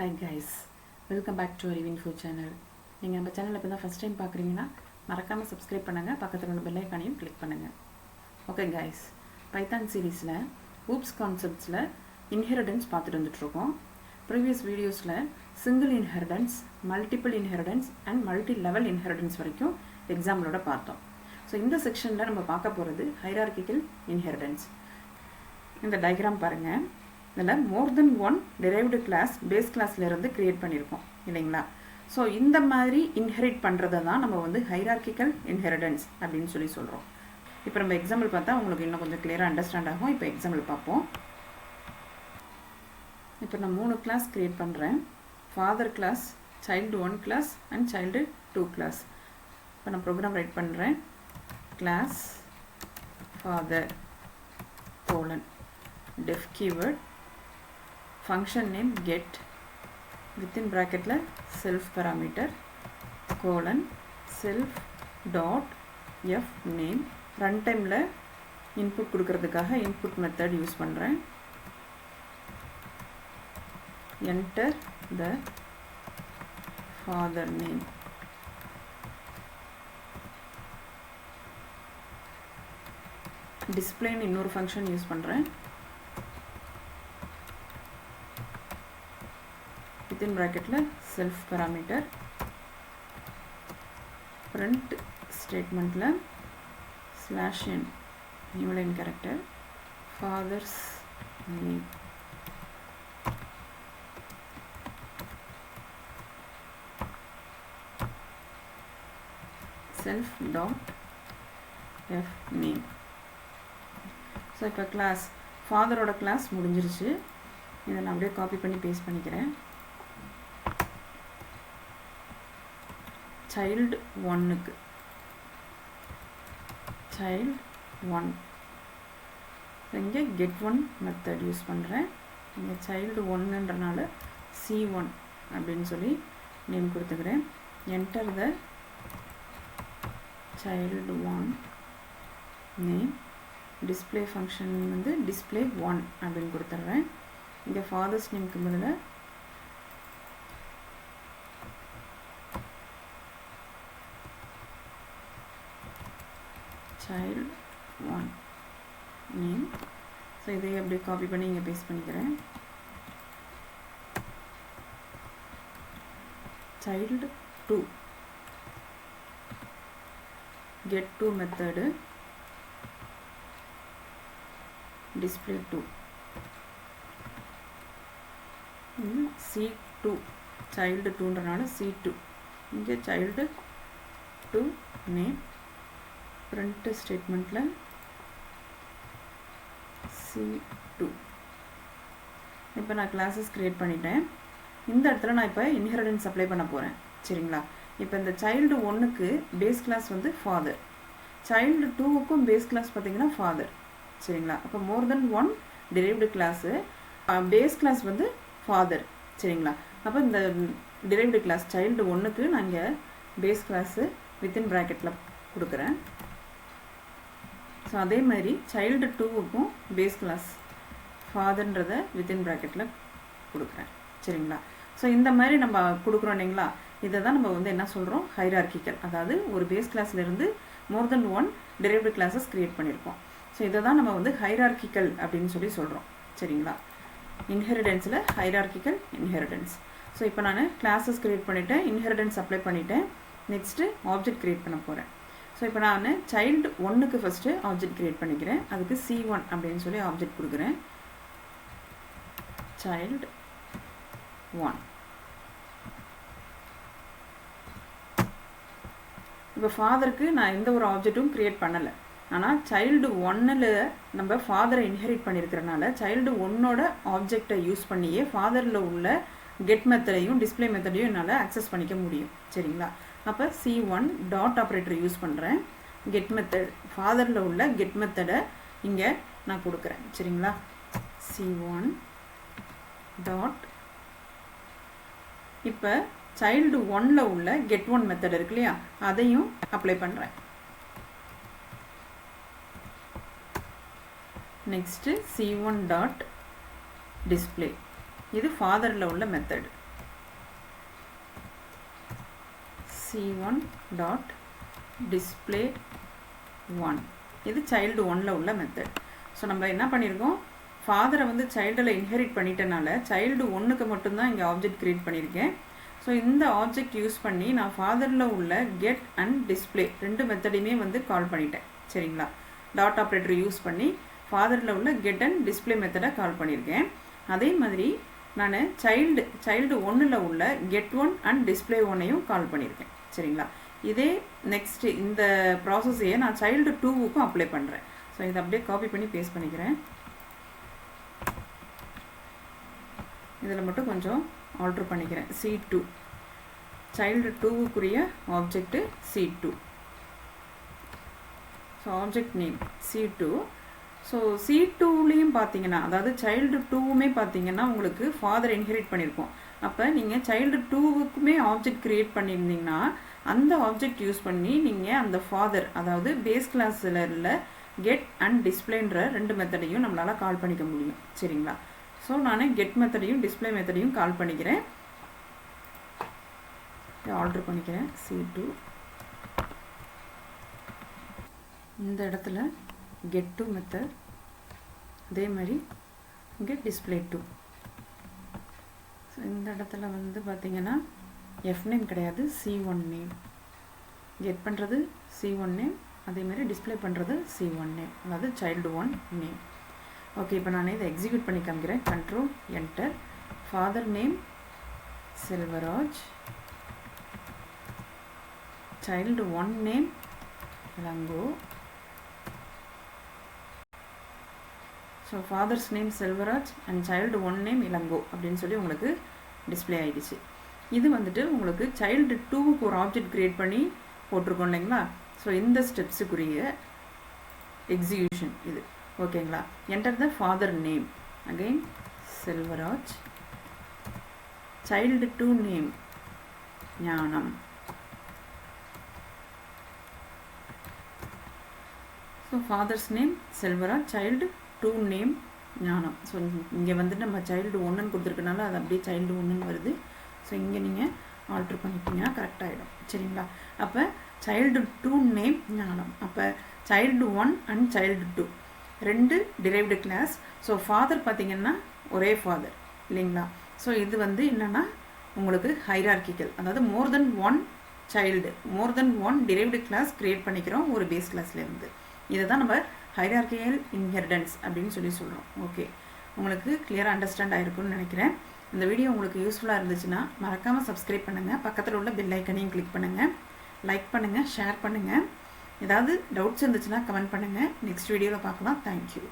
Hi guys, welcome back to ARIVU channel. நீங்கள் நம்ம சேனலை இப்போ தான் ஃபஸ்ட் டைம் பார்க்குறீங்கன்னா மறக்காமல் சப்ஸ்கிரைப் பண்ணுங்கள், பக்கத்தில் உள்ள பெல் ஐக்கானையும் கிளிக் பண்ணுங்கள். ஓகே கைஸ், பைத்தான் சீரீஸில் ஊப்ஸ் கான்செப்ட்ஸில் இன்ஹெரிடன்ஸ் பார்த்துட்டு வந்துட்டுருக்கோம். ப்ரீவியஸ் வீடியோஸில் single inheritance, multiple inheritance and multi level inheritance வரைக்கும் எக்ஸாம்பிளோட பார்த்தோம். ஸோ இந்த செக்ஷனில் நம்ம பார்க்க போகிறது ஹைரார்கிக்கல் இன்ஹெரிடன்ஸ். இந்த டயக்ராம் பாருங்கள். இதில் more than one derived class base கிளாஸ்லேருந்து க்ரியேட் பண்ணியிருக்கோம் இல்லைங்களா? ஸோ இந்த மாதிரி இன்ஹெரிட் பண்ணுறதை தான் நம்ம வந்து ஹைரார்கிக்கல் இன்ஹெரிடன்ஸ் அப்படின்னு சொல்கிறோம். இப்போ நம்ம எக்ஸாம்பிள் பார்த்தா உங்களுக்கு இன்னும் கொஞ்சம் கிளியராக அண்டர்ஸ்டாண்ட் ஆகும். இப்போ எக்ஸாம்பிள் பார்ப்போம். இப்போ நான் 3 கிளாஸ் க்ரியேட் பண்ணுறேன். Father class, child 1 class and child 2 class. இப்போ நான் ப்ரோக்ராம் ரைட் பண்ணுறேன். Class father colon def keyword, function name get, within bracket la self parameter colon self dot f name. runtime la input kudukiradhukaga input method use பண்றேன். enter the father name. display னு இன்னொரு function use பண்றேன். within bracket la self parameter print statement la slash n new line character father's name self dot f name. So இப்போ class ஃபாதரோட class முடிஞ்சிருச்சு. இதை நான் அப்படியே copy பண்ணி பேஸ்ட் பண்ணிக்கிறேன். சைல்டு 1க்கு சைல்டு 1 இங்கே கெட் 1 மெத்தட் யூஸ் பண்ணுறேன். இங்கே சைல்டு 1ன்றனால C1 அப்படின்னு சொல்லி நேம் கொடுத்துக்கிறேன். Enter the child 1 name. Display function வந்து டிஸ்பிளே 1 அப்படின்னு கொடுத்துட்றேன். இங்கே ஃபாதர்ஸ் நேம்க்கு பதிலாக child 1 name. ஸோ இதை அப்படியே காப்பி பண்ணி இங்கே பேஸ்ட் பண்ணிக்கிறேன். child 2 get 2 method display 2 C2 child 2ன்றனால C2 இங்கே child 2 name. print statementல C2. இப்போ நான் கிளாஸஸ் கிரியேட் பண்ணிட்டேன். இந்த இடத்துல நான் இப்போ இன்ஹெரிடன்ஸ் அப்ளை பண்ண போகிறேன். சரிங்களா? இப்போ இந்த சைல்டு 1க்கு பேஸ் கிளாஸ் வந்து ஃபாதர், சைல்டு 2க்கும் பேஸ் கிளாஸ் பார்த்தீங்கன்னா ஃபாதர். சரிங்களா? அப்போ more than one derived class, base class வந்து ஃபாதர். சரிங்களா? அப்போ இந்த டிரைவ்டு கிளாஸ் சைல்டு 1க்கு நான் இங்கே பேஸ் கிளாஸு வித்தின் ப்ராக்கெட்டில் கொடுக்குறேன். ஸோ அதே மாதிரி சைல்டு 2க்கும் பேஸ் கிளாஸ் ஃபாதர்ன்றதை வித்தின் ப்ராக்கெட்டில் கொடுக்குறேன். சரிங்களா? ஸோ இந்த மாதிரி நம்ம கொடுக்குறோம் இல்லைங்களா? இதை தான் நம்ம வந்து என்ன சொல்கிறோம், ஹைரார்கிக்கல். அதாவது ஒரு பேஸ் கிளாஸ்லேருந்து மோர் than one derived classes create பண்ணியிருக்கோம். ஸோ இதை தான் நம்ம வந்து ஹைரார்கிக்கல் அப்படின்னு சொல்லி சொல்கிறோம். சரிங்களா? இன்ஹெரிடன்ஸில் ஹைரார்கிக்கல் இன்ஹெரிடன்ஸ். ஸோ இப்போ நான் கிளாஸஸ் க்ரியேட் பண்ணிவிட்டேன், இன்ஹெரிடன்ஸ் அப்ளை பண்ணிவிட்டேன். நெக்ஸ்ட்டு ஆப்ஜெக்ட் க்ரியேட் பண்ண போகிறேன். ஸோ இப்போ நான் சைல்டு 1க்கு ஃபஸ்ட்டு ஆப்ஜெக்ட் க்ரியேட் பண்ணிக்கிறேன். அதுக்கு C1 அப்படின்னு சொல்லி ஆப்ஜெக்ட் கொடுக்குறேன். சைல்டு 1. இப்போ ஃபாதருக்கு நான் எந்த ஒரு ஆப்ஜெக்ட்டும் க்ரியேட் பண்ணலை. ஆனால் சைல்டு 1ல் நம்ம ஃபாதரை இன்ஹெரிட் பண்ணியிருக்கிறனால சைல்டு 1ஓட ஆப்ஜெக்டை யூஸ் பண்ணியே ஃபாதரில் உள்ள கெட் மெத்தடையும் டிஸ்பிளே மெத்தடையும் என்னால் அக்சஸ் பண்ணிக்க முடியும். சரிங்களா? அப்போ C1 டாட் ஆப்ரேட்டர் யூஸ் பண்ணுறேன். கெட் மெத்தட் ஃபாதரில் உள்ள கெட் மெத்தடை இங்கே நான் கொடுக்குறேன். சரிங்களா? C1 dot. இப்போ சைல்டு 1ல் உள்ள கெட் 1 மெத்தட் இருக்கு இல்லையா, அதையும் அப்ளை பண்ணுறேன். Next C1 dot display. இது ஃபாதரில் உள்ள மெத்தட். c1 dot display 1. இது சைல்டு 1ல் உள்ள மெத்தட். ஸோ நம்ம என்ன பண்ணியிருக்கோம், ஃபாதரை வந்து சைல்டில் இன்ஹெரிட் பண்ணிட்டனால சைல்டு 1க்கு மட்டும்தான் இங்கே ஆப்ஜெக்ட் க்ரியேட் பண்ணியிருக்கேன். ஸோ இந்த ஆப்ஜெக்ட் யூஸ் பண்ணி நான் ஃபாதரில் உள்ள கெட் அண்ட் டிஸ்பிளே ரெண்டு மெத்தடையுமே வந்து கால் பண்ணிட்டேன். சரிங்களா, டாட் ஆப்ரேட்டர் யூஸ் பண்ணி ஃபாதரில் உள்ள கெட் அண்ட் டிஸ்பிளே மெத்தடை கால் பண்ணியிருக்கேன். அதே மாதிரி நான் சைல்டு 1ல் உள்ள கெட் 1 அண்ட் டிஸ்பிளே 1ஐயும் கால் பண்ணியிருக்கேன். சரிங்களா, இதே நெக்ஸ்ட்டு இந்த ப்ராசஸையே நான் சைல்டு 2க்கும் அப்ளை பண்ணுறேன். ஸோ இதை அப்படியே காப்பி பண்ணி பேஸ்ட் பண்ணிக்கிறேன். இதில் மட்டும் கொஞ்சம் ஆல்ட்ரு பண்ணிக்கிறேன். C2 சைல்டு 2க்குரிய object C2. So object name C2. So C2லேயும் பார்த்தீங்கன்னா, அதாவது சைல்டு 2மே பார்த்தீங்கன்னா உங்களுக்கு ஃபாதர் இன்ஹெரிட் பண்ணியிருக்கோம். அப்போ நீங்கள் சைல்டு 2க்குமே ஆப்ஜெக்ட் க்ரியேட் பண்ணியிருந்தீங்கன்னா அந்த ஆப்ஜெக்ட் யூஸ் பண்ணி நீங்கள் அந்த ஃபாதர், அதாவது பேஸ் கிளாஸில் உள்ள கெட் அண்ட் டிஸ்பிளேன்ற ரெண்டு மெத்தடையும் நம்மளால் கால் பண்ணிக்க முடியும். சரிங்களா, ஸோ நான் கெட் மெத்தடையும் டிஸ்பிளே மெத்தடையும் கால் பண்ணிக்கிறேன். ஆல்ட்ரு பண்ணிக்கிறேன். C2 இந்த இடத்துல கெட் 2 மெத்தட், அதே மாதிரி இங்கே டிஸ்பிளே 2. ஸோ இந்த இடத்துல வந்து பார்த்தீங்கன்னா எஃப் நேம் கிடையாது, C1 நேம். கெட் பண்ணுறது C1 நேம், அதே மாதிரி டிஸ்பிளே பண்ணுறது C1 நேம், அதாவது சைல்டு 1 நேம். ஓகே, இப்போ நான் இதை எக்ஸிக்யூட் பண்ணி காமிக்கிறேன். Control enter. Father name Selvaraj, child 1 name Ilango. So father's name Selvaraj and child 1 name Ilango அப்படின்னு சொல்லி உங்களுக்கு டிஸ்பிளே ஆகிடுச்சு. இது வந்துட்டு உங்களுக்கு சைல்டு 2க்கு ஒரு ஆப்ஜெக்ட் க்ரியேட் பண்ணி போட்டிருக்கோம் இல்லைங்களா. ஸோ இந்த ஸ்டெப்ஸுக்குரிய எக்ஸிக்யூஷன் இது. ஓகேங்களா, enter the father name, again Selvaraj, child 2 name Gnanam. So father's name Selvaraj, child 2 name Gnanam. So இங்கே வந்து நம்ம சைல்டு 1ன்னு கொடுத்துருக்கனால அது அப்படியே சைல்டு 1ன்னு வருது. ஸோ இங்கே நீங்கள் ஆல்ட்ரு பண்ணிட்டீங்கன்னா கரெக்டாகிடும். சரிங்களா, அப்போ சைல்டு 2 நேம் ஞானம். அப்போ சைல்டு 1 அண்ட் சைல்டு 2 ரெண்டு டிரைவ்டு கிளாஸ். ஸோ ஃபாதர் பார்த்தீங்கன்னா ஒரே ஃபாதர் இல்லைங்களா. ஸோ இது வந்து என்னென்னா உங்களுக்கு ஹைரார்கிக்கல், அதாவது மோர் தென் 1 சைல்டு, மோர் தென் 1 டிரைவ்டு கிளாஸ் க்ரியேட் பண்ணிக்கிறோம் ஒரு பேஸ் கிளாஸ்லேருந்து. இதை தான் நம்ம ஹைரார்கிக்கல் இன்ஹெரிட்டன்ஸ் அப்படின்னு சொல்லி சொல்கிறோம். ஓகே, உங்களுக்கு கிளியராக அண்டர்ஸ்டாண்ட் ஆகிருக்குன்னு நினைக்கிறேன். இந்த வீடியோ உங்களுக்கு யூஸ்ஃபுல்லாக இருந்துச்சுன்னா மறக்காமல் சப்ஸ்கிரைப் பண்ணுங்கள், பக்கத்தில் உள்ள பெல் ஐக்கனையும் கிளிக் பண்ணுங்கள், லைக் பண்ணுங்கள், ஷேர் பண்ணுங்கள். ஏதாவது டவுட்ஸ் இருந்துச்சுன்னா கமெண்ட் பண்ணுங்கள். நெக்ஸ்ட் வீடியோவில் பார்க்கலாம். தேங்க்யூ.